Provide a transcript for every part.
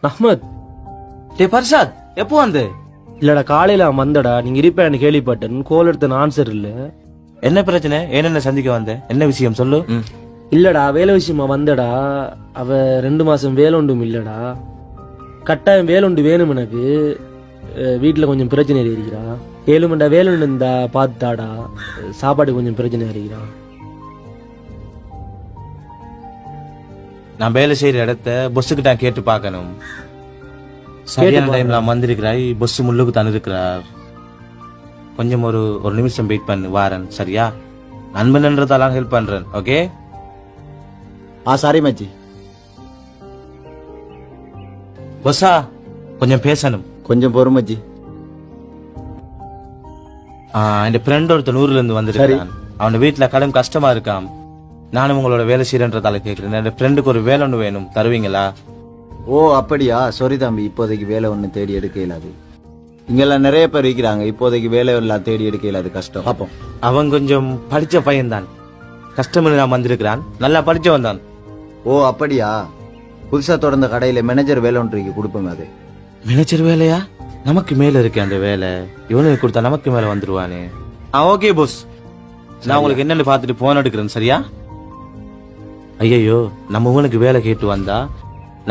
அஹ்மத். டே பர்ஷாத், எப்போ வந்து? இல்லடா காலையில அவன் வந்தடா, நீங்க இருப்பேன்னு கேள்விப்பட்டேன். கோல் எடுத்த ஆன்சர் இல்ல. என்ன பிரச்சனை? என்ன சந்திக்க வந்த? என்ன விஷயம் சொல்லு. இல்லடா வேலை விஷயமா வந்தடா. அவ 2 மாசம் வேலை ஒன்றும் இல்லடா. கட்டாயம் வேலை ஒன்று வேணும் எனக்கு. வீட்டுல கொஞ்சம் பிரச்சனை இருக்கிறா. 7 மண்டா வேலை ஒன்று இருந்தா பார்த்துட்டாடா. சாப்பாடு கொஞ்சம் பிரச்சனை இருக்கிறா. நான் வேலை செய்யற இடத்த பொஸ்ஸுக்கு தான் கேட்டு பார்க்கணும். சரியான டைம்ல வந்திருக்கிறாய். பொஸ் முள்ளுக்கு தான் இருக்கிறார். கொஞ்சம் ஒரு நிமிஷம் வெயிட் பண்ணு, வாரன். சரியா? நண்பன்றதாலாம் ஹெல்ப் பண்றேன். ஓகே? சாரி மச்சி. பொஸ்ஸா, கொஞ்சம் பேசணும். கொஞ்சம் பொறுமச்சி. என் ஃப்ரெண்ட் ஒருத்தர் 100ல இருந்து வந்திருக்கான். அவன் வீட்டுல கடும் கஷ்டமா இருக்கான். நானும் உங்களோட வேலை செய்யறன்றதால கேட்கிறேன். என் ஃப்ரெண்டுக்கு ஒரு வேலை ஒன்று வேணும், தருவீங்களா? ஓ அப்படியா? சாரி தம்பி, இப்போதைக்கு வேலை ஒன்று தேடி எடுக்க இயலாது. இங்கெல்லாம் நிறைய பேர் இருக்கிறாங்க. இப்போதைக்கு வேலை எல்லாம் தேடி எடுக்க இயலாது, கஷ்டம். அப்போ அவன் கொஞ்சம் படிச்ச பையன்தான். கஷ்டம் நான் வந்திருக்கிறான். நல்லா படிச்சவன் தான். ஓ அப்படியா? புதுசா தொடர்ந்த கடையில மேனேஜர் வேலை ஒன்று கொடுப்போங்க. அது மேனேஜர் வேலையா? நமக்கு மேல இருக்கு அந்த வேலை. இவனுக்கு கொடுத்தா நமக்கு மேல வந்துருவானே. ஓகே போஸ், நான் உங்களுக்கு என்னன்னு பாத்துட்டு போன் எடுக்கிறேன். சரியா? ஐயோ, நம்ம இவனுக்கு வேலை கேட்டு வந்தா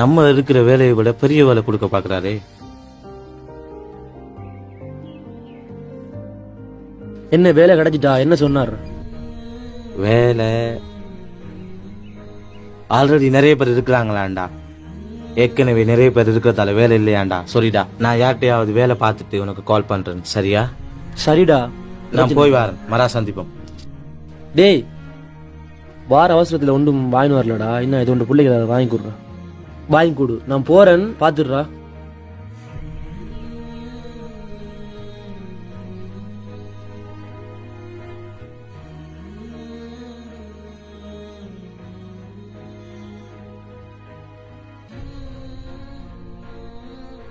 நம்ம இருக்கிற வேலையை விட பெரிய வேலை கொடுக்க பாக்குறாரே. என்ன வேலை கிடைச்சிட்டா? என்ன சொன்னார்? வேலை ஆல்ரெடி நிறைய பேர் இருக்கிறாங்களாண்டா. ஏற்கனவே நிறைய பேர் இருக்கிறதால வேலை இல்லையாண்டா. சரிடா, நான் யார்கிட்டயாவது வேலை பார்த்துட்டு உனக்கு கால் பண்றேன். சரியா? சரிடா, நான் போய் வரேன். மரா சந்திப்போம். டேய், வார அவசரத்துல ஒன்றும் வாங்கி வரலடா. இன்னும் இது ஒன்று பிள்ளைக்கு வாங்கி கொடுறேன். வாங்கி கொடு, நான் போறேன், பாத்துடுறா.